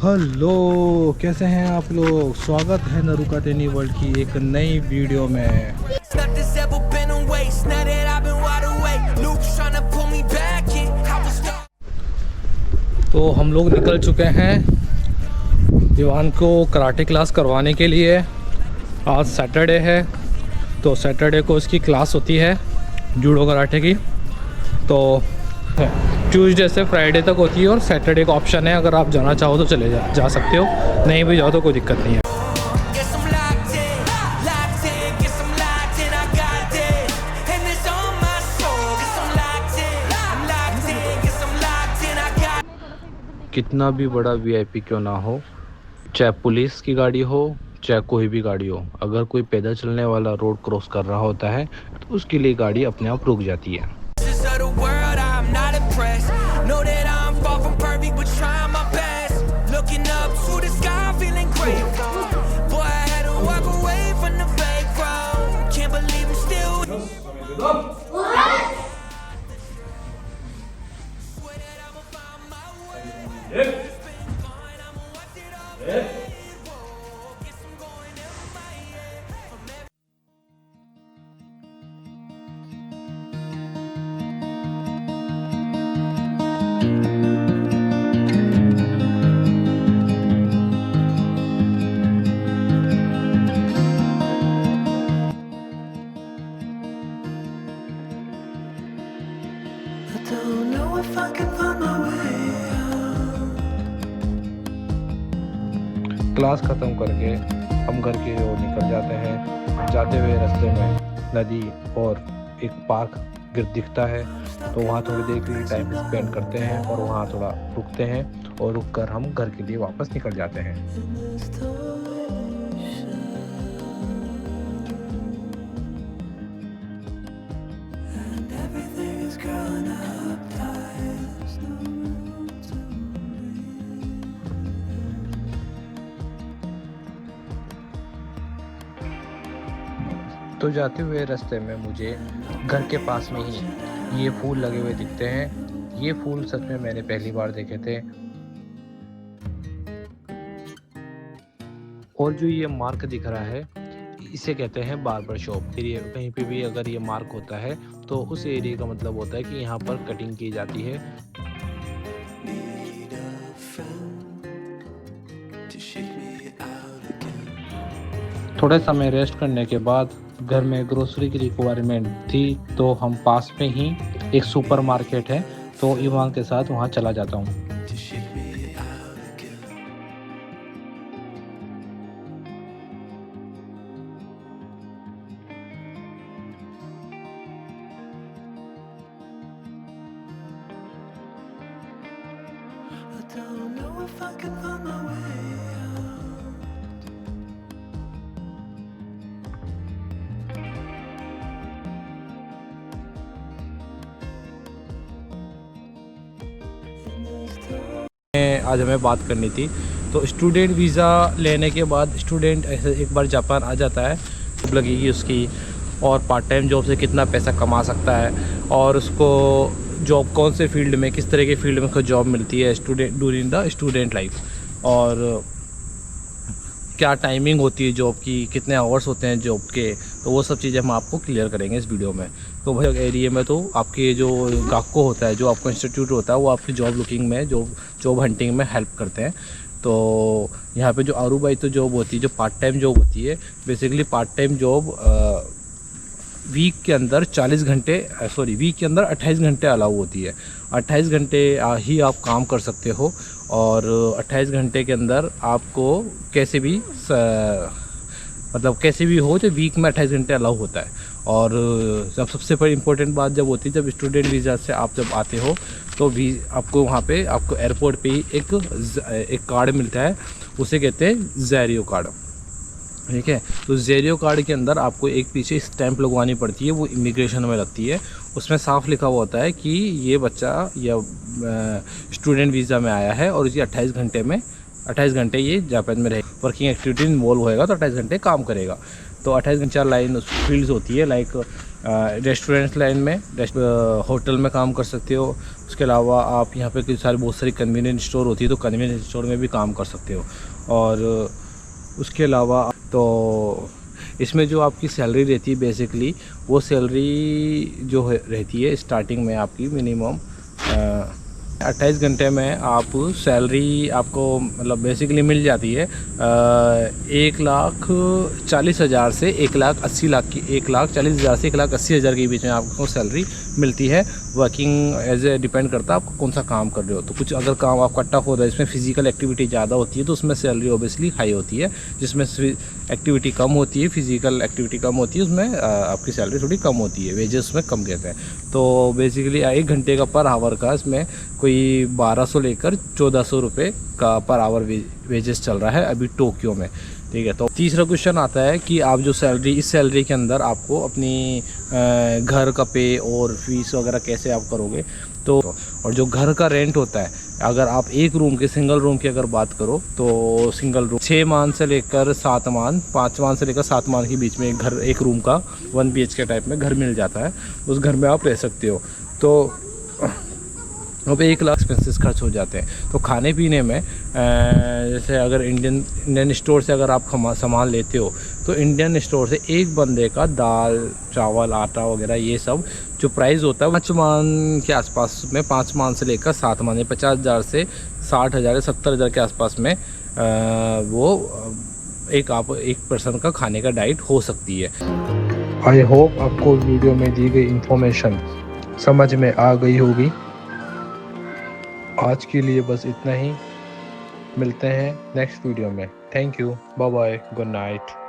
Hello, कैसे हैं आप लोग। स्वागत है नरुका टेनी वर्ल्ड की एक नई वीडियो में। तो हम लोग निकल चुके हैं इवान को कराटे क्लास करवाने के लिए। आज सैटरडे है, तो सैटरडे को इसकी क्लास होती है जूडो कराटे की। तो ट्यूसडे से फ्राइडे तक होती है और सैटरडे का ऑप्शन है, अगर आप जाना चाहो तो चले जा सकते हो, नहीं भी जाओ तो कोई दिक्कत नहीं है। कितना भी बड़ा वीआईपी क्यों ना हो, चाहे पुलिस की गाड़ी हो चाहे कोई भी गाड़ी हो, अगर कोई पैदल चलने वाला रोड क्रॉस कर रहा होता है तो उसके लिए गाड़ी अपने आप रुक जाती है। क्लास ख़त्म करके हम घर की ओर निकल जाते हैं। जाते हुए रास्ते में नदी और एक पार्क दिखता है, तो वहाँ थोड़ी देर के लिए टाइम स्पेंड करते हैं और वहाँ थोड़ा रुकते हैं और रुककर हम घर के लिए वापस निकल जाते हैं। तो जाते हुए रास्ते में मुझे घर के पास में ही ये फूल लगे हुए दिखते हैं। ये फूल सच में मैंने पहली बार देखे थे। और जो ये मार्क दिख रहा है इसे कहते हैं बार्बर शॉप। कहीं पे भी अगर ये मार्क होता है तो उस एरिया का मतलब होता है कि यहाँ पर कटिंग की जाती है। थोड़े समय रेस्ट करने के बाद घर में ग्रोसरी की रिक्वायरमेंट थी, तो हम पास में ही एक सुपर मार्केट है, तो इवान के साथ वहाँ चला जाता हूँ। आज हमें बात करनी थी, तो स्टूडेंट वीज़ा लेने के बाद स्टूडेंट ऐसे एक बार जापान आ जाता है, लगेगी उसकी, और पार्ट टाइम जॉब से कितना पैसा कमा सकता है, और उसको जॉब कौन से फील्ड में, किस तरह के फील्ड में उसको जॉब मिलती है student during the student life, और क्या टाइमिंग होती है जॉब की, कितने आवर्स होते हैं जॉब के, तो वो सब चीज़ें हम आपको क्लियर करेंगे इस वीडियो में। तो भाई एरिया में तो आपके जो गाको होता है, जो आपको इंस्टीट्यूट होता है, वो आपकी जॉब लुकिंग में, जॉब हंटिंग में हेल्प करते हैं। तो यहाँ पे जो आरूबाई तो जॉब होती है, जो पार्ट टाइम जॉब होती है, basically part time job week के अंदर 28 घंटे अलाउ होती है। 28 घंटे ही आप काम कर सकते हो, और 28 घंटे के अंदर आपको कैसे भी कैसे भी हो, तो वीक में 28 घंटे अलाउ होता है। और जब सबसे बड़ी इम्पोर्टेंट बात जब होती है, जब स्टूडेंट वीज़ा से आप जब आते हो, तो आपको वहाँ पे आपको एयरपोर्ट पे ही एक कार्ड मिलता है, उसे कहते हैं ज़ेरियो कार्ड। ठीक है, तो ज़ेरियो कार्ड के अंदर आपको एक पीछे स्टैंप लगवानी पड़ती है, वो इमिग्रेशन में लगती है। उसमें साफ लिखा हुआ होता है कि ये बच्चा या स्टूडेंट वीज़ा में आया है और इसे 28 घंटे में 28 घंटे ये जापान में रहे, वर्किंग एक्टिविटी इन्वॉल्व होएगा तो 28 घंटे काम करेगा। तो 28 घंटे 4 लाइन फील्ड्स होती है, लाइक रेस्टोरेंट लाइन में, होटल में काम कर सकते हो। उसके अलावा आप यहाँ पे बहुत सारी कन्वीनियंस स्टोर होती है, तो कन्वीनियंस स्टोर में भी काम कर सकते हो। और उसके अलावा तो इसमें जो आपकी सैलरी रहती है बेसिकली, वो सैलरी जो रहती है स्टार्टिंग में आपकी मिनिमम 28 घंटे में आप सैलरी आपको मतलब बेसिकली मिल जाती है 1,40,000 से 1,80,000 की, 1,40,000 से 1,80,000 के बीच में आपको सैलरी मिलती है। वर्किंग एज ए डिपेंड करता है आपको कौन सा काम कर रहे हो। तो कुछ अगर काम आपका टफ होता है, इसमें फिजिकल एक्टिविटी ज़्यादा होती है, तो उसमें सैलरी ऑब्वियसली हाई होती है। जिसमें एक्टिविटी कम होती है, फिजिकल एक्टिविटी कम होती है, उसमें आपकी सैलरी थोड़ी कम होती है, वेजेस उसमें कम कहते हैं। तो बेसिकली 1 घंटे का पर आवर का इसमें कोई 1200 लेकर 1400 रुपये का पर आवर वेजेस चल रहा है अभी टोक्यो में, ठीक है। तो तीसरा क्वेश्चन आता है कि आप जो सैलरी, इस सैलरी के अंदर आपको अपनी घर का पे और फीस वगैरह कैसे आप करोगे। तो और जो घर का रेंट होता है, अगर आप एक रूम के, सिंगल रूम की अगर बात करो, तो सिंगल रूम 6 मान से लेकर 7 मान, 5 मान से लेकर 7 मान के बीच में एक रूम का 1 BHK टाइप में घर मिल जाता है। उस घर में आप रह सकते हो। तो वहाँ पे 1 लाख एक्सपेंसेस खर्च हो जाते हैं। तो खाने पीने में जैसे अगर इंडियन स्टोर से अगर आप सामान लेते हो, तो इंडियन स्टोर से एक बंदे का दाल चावल आटा वगैरह ये सब जो प्राइस होता है 5 मान के आसपास में, 5 मान से लेकर 7 मान, 50,000 से 60,000 या 70,000 के आसपास में वो एक पर्सन का खाने का डाइट हो सकती है। आई होप आपको वीडियो में दी गई इंफॉर्मेशन समझ में आ गई होगी। आज के लिए बस इतना ही, मिलते हैं नेक्स्ट वीडियो में। Thank you, bye bye, good night.